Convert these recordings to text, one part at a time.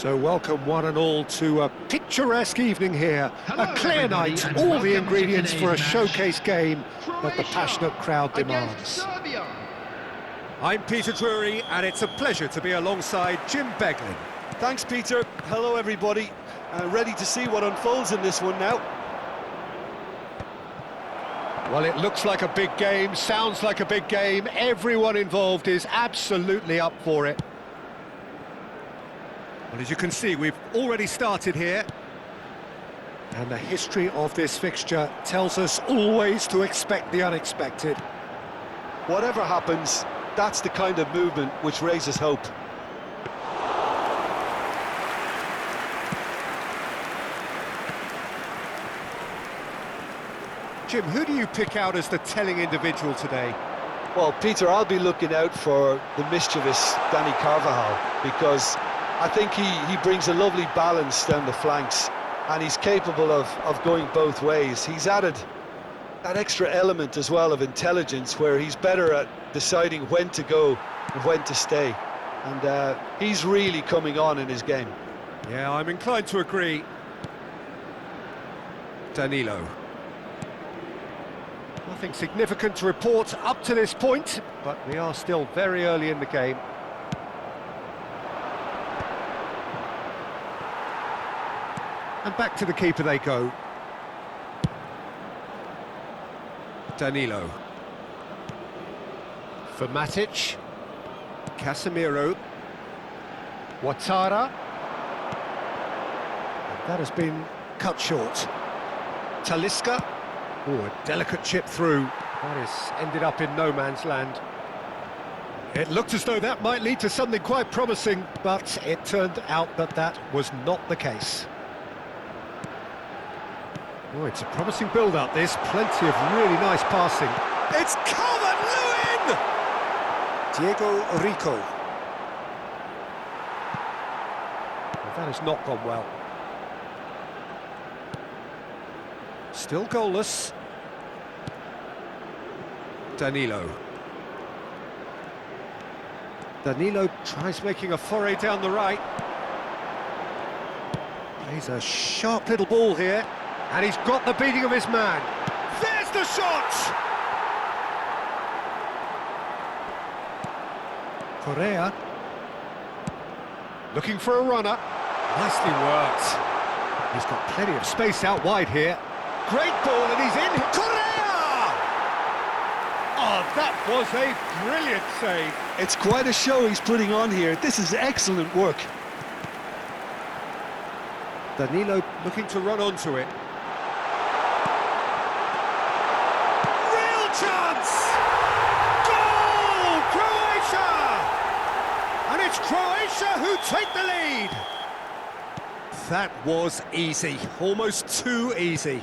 So welcome one and all to a picturesque evening here. Hello, A clear everybody, night, and all welcome the to ingredients for a today's showcase game that the Croatia passionate crowd against demands. Serbia. I'm Peter Drury, and it's a pleasure to be alongside Jim Beglin. Thanks, Peter. Hello, everybody. Ready to see what unfolds in this one now. Well, it looks like a big game, sounds like a big game. Everyone involved is absolutely up for it. Well, as you can see, we've already started here. And the history of this fixture tells us always to expect the unexpected. Whatever happens, that's the kind of movement which raises hope. Jim, who do you pick out as the telling individual today? Well, Peter, I'll be looking out for the mischievous Dani Carvajal, because I think he brings a lovely balance down the flanks, and he's capable of going both ways. He's added that extra element as well of intelligence, where he's better at deciding when to go and when to stay. And he's really coming on in his game. Yeah, I'm inclined to agree. Danilo. Nothing significant to report up to this point, but we are still very early in the game. And back to the keeper they go. Danilo. For Matic. Casemiro. Ouattara. That has been cut short. Talisca. Oh, a delicate chip through. That has ended up in no man's land. It looked as though that might lead to something quite promising, but it turned out that that was not the case. Oh, it's a promising build-up, this. Plenty of really nice passing. It's Calvert-Lewin! Diego Rico. Well, that has not gone well. Still goalless. Danilo. Danilo tries making a foray down the right. Plays a sharp little ball here. And he's got the beating of his man. There's the shot! Correa. Looking for a runner. Nicely worked. He's got plenty of space out wide here. Great ball, and he's in. Correa! Oh, that was a brilliant save. It's quite a show he's putting on here. This is excellent work. Danilo looking to run onto it. Real chance! Goal! Croatia! And it's Croatia who take the lead. That was easy, almost too easy.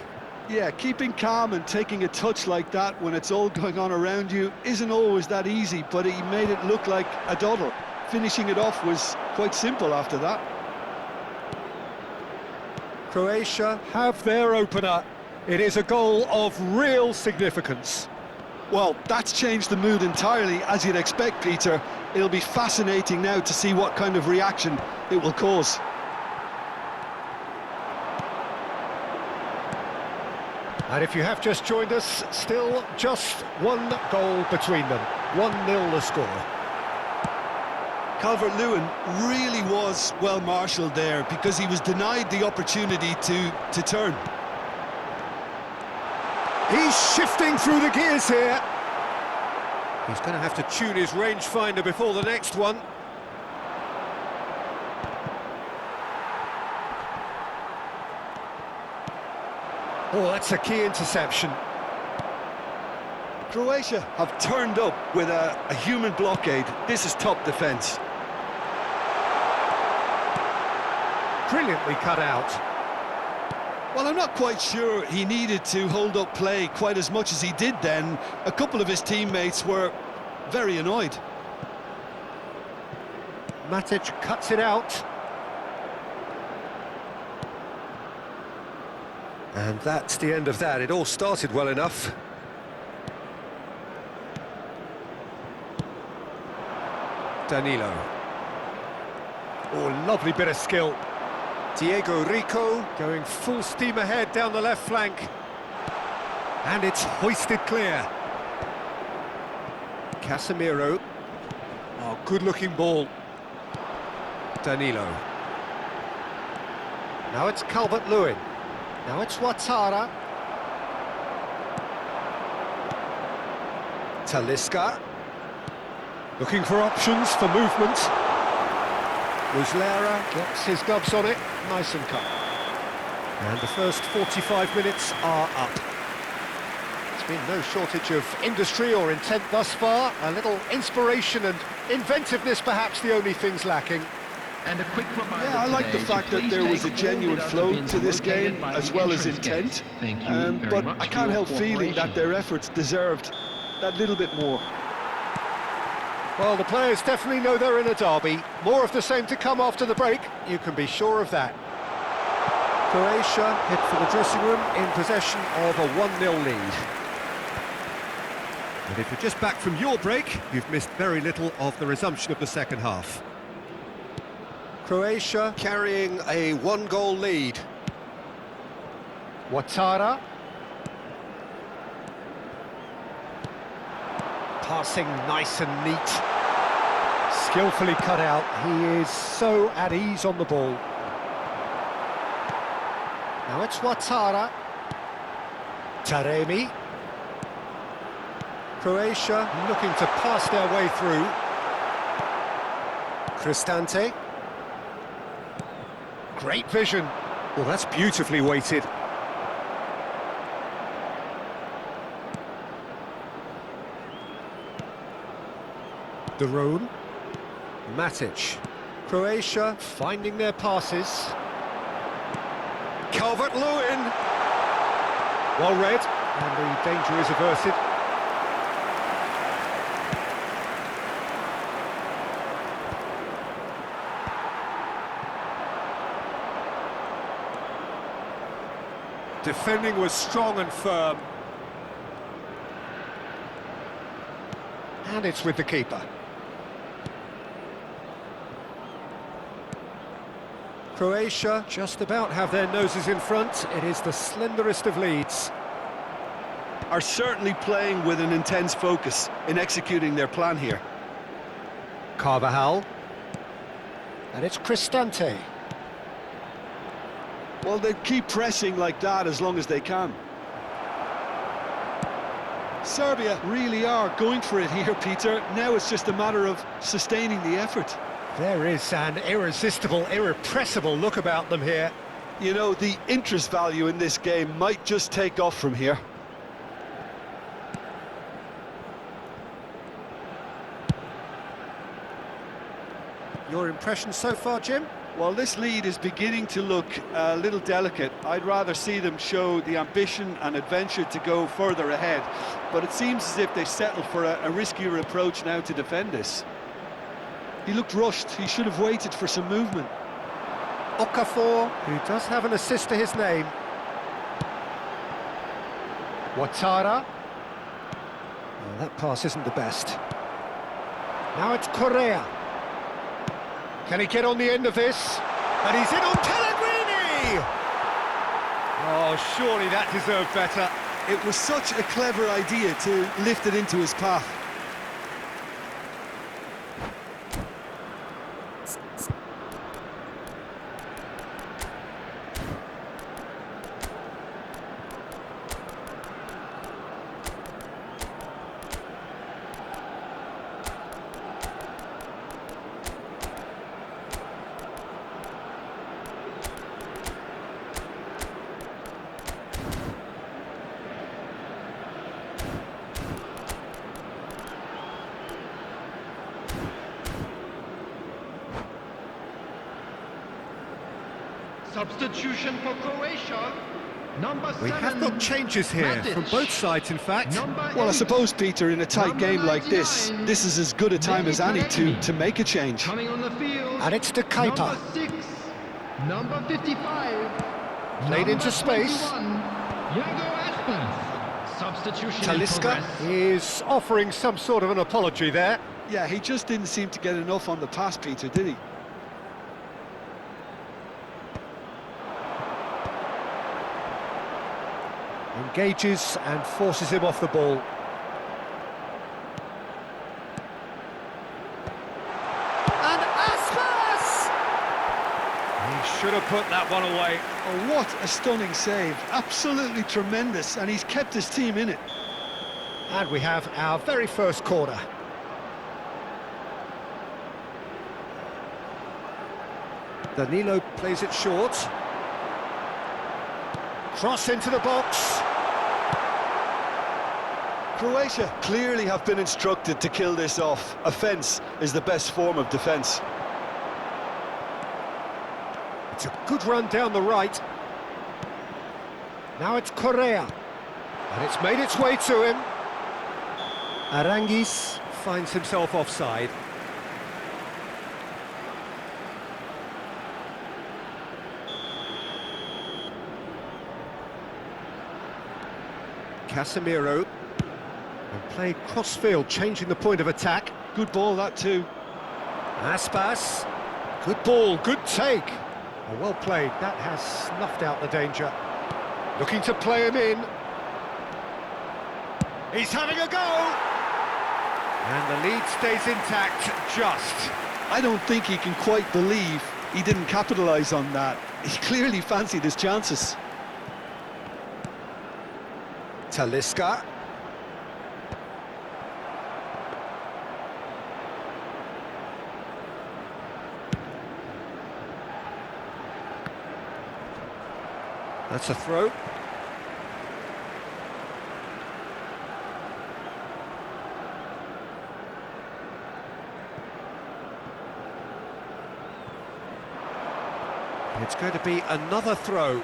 Yeah, keeping calm and taking a touch like that when it's all going on around you isn't always that easy, but he made it look like a doddle. Finishing it off was quite simple after that. Croatia have their opener. It is a goal of real significance. Well, that's changed the mood entirely, as you'd expect, Peter. It'll be fascinating now to see what kind of reaction it will cause. And if you have just joined us, still just one goal between them. 1-0 the score. Calvert-Lewin really was well marshalled there, because he was denied the opportunity to turn. He's shifting through the gears here. He's going to have to tune his rangefinder before the next one. Oh, that's a key interception. Croatia have turned up with a human blockade. This is top defence. Brilliantly cut out. Well, I'm not quite sure he needed to hold up play quite as much as he did then. A couple of his teammates were very annoyed. Matic cuts it out. And that's the end of that. It all started well enough. Danilo. Oh, lovely bit of skill. Diego Rico going full steam ahead down the left flank. And it's hoisted clear. Casemiro. Oh, good-looking ball. Danilo. Now it's Calvert-Lewin. Now it's Ouattara. Talisca. Looking for options for movement. Muslera gets his gloves on it, nice and cut. And the first 45 minutes are up. There's been no shortage of industry or intent thus far. A little inspiration and inventiveness perhaps the only things lacking. And a quick reminder. Yeah, I like the fact that there was a genuine flow to this game as well as intent. But I can't help feeling that their efforts deserved that little bit more. Well, the players definitely know they're in a derby. More of the same to come after the break, you can be sure of that. Croatia head for the dressing room in possession of a 1-0 lead. And if you're just back from your break, you've missed very little of the resumption of the second half. Croatia carrying a 1-goal lead. Ouattara. Passing nice and neat. Skillfully cut out. He is so at ease on the ball. Now it's Ouattara. Taremi. Croatia looking to pass their way through. Cristante. Great vision. Well, that's beautifully weighted. De Roon. Matic. Croatia finding their passes. Calvert-Lewin. Well read, and the danger is averted. Defending was strong and firm. And it's with the keeper. Croatia just about have their noses in front. It is the slenderest of leads. Are certainly playing with an intense focus in executing their plan here. Carvajal. And it's Cristante. Well, they keep pressing like that as long as they can. Serbia really are going for it here, Peter. Now it's just a matter of sustaining the effort. There is an irresistible, irrepressible look about them here. You know, the interest value in this game might just take off from here. Your impression so far, Jim? Well, this lead is beginning to look a little delicate. I'd rather see them show the ambition and adventure to go further ahead. But it seems as if they settled for a riskier approach now to defend this. He looked rushed. He should have waited for some movement. Okafor, who does have an assist to his name. Ouattara. Oh, that pass isn't the best. Now it's Correa. Can he get on the end of this? And he's in on Pellegrini! Oh, surely that deserved better. It was such a clever idea to lift it into his path. Substitution for Croatia. Number 7. We have got changes here, Matic. from both sides, in fact. Well, I suppose, Peter, in a tight game like this is as good a time as any to make a change. Coming on the field. And it's De Kuyper. Number 6. Number 55. Played Number into space. 21, Iago Aspas. Substitution in Talisca progress. is offering some sort of an apology there. Yeah, he just didn't seem to get enough on the pass, Peter, did he? Engages and forces him off the ball. And Aspas! He should have put that one away. Oh, what a stunning save. Absolutely tremendous, and he's kept his team in it. And we have our very first corner. Danilo plays it short. Cross into the box. Croatia clearly have been instructed to kill this off. Offence is the best form of defence. It's a good run down the right. Now it's Correa. And it's made its way to him. Aranguis finds himself offside. Casemiro. And played cross-field, changing the point of attack. Good ball, that too. Aspas. Good ball, good take. Oh, well played, that has snuffed out the danger. Looking to play him in. He's having a go! And the lead stays intact, just. I don't think he can quite believe he didn't capitalise on that. He clearly fancied his chances. Talisca. That's a throw. It's going to be another throw.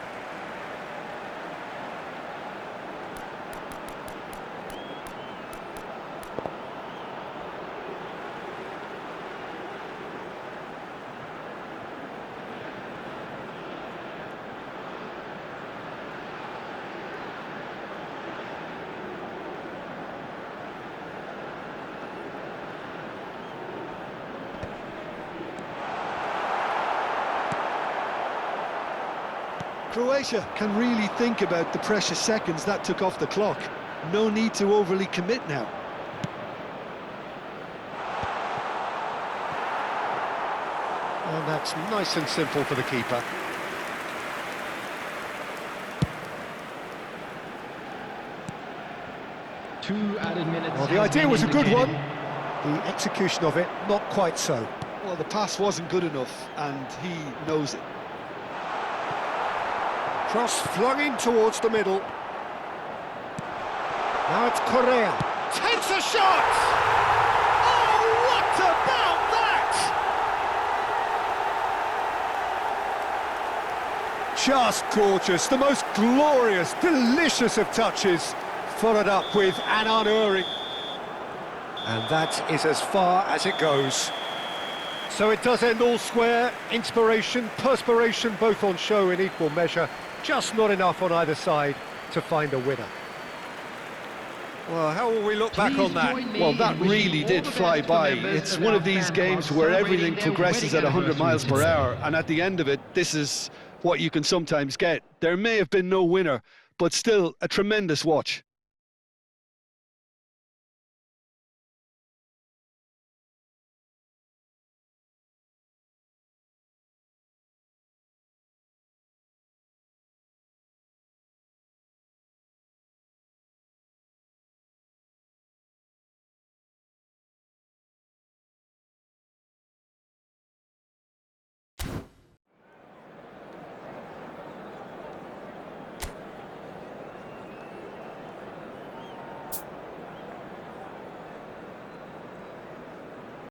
Croatia can really think about the precious seconds that took off the clock. No need to overly commit now. And that's nice and simple for the keeper. Two added minutes. Well, the has idea been was a good one. indicated. The execution of it, not quite so. Well, the pass wasn't good enough, and he knows it. Cross flung in towards the middle. Now it's Correa. Takes a shot! Oh, what about that? Just gorgeous. The most glorious, delicious of touches. Followed up with an unerring. And that is as far as it goes. So it does end all square. Inspiration, perspiration, both on show in equal measure. Just not enough on either side to find a winner. Well, how will we look back on that? Well, that really did fly by. It's one of these games where everything progresses at 100 miles per hour, and at the end of it, this is what you can sometimes get. There may have been no winner, but still a tremendous watch.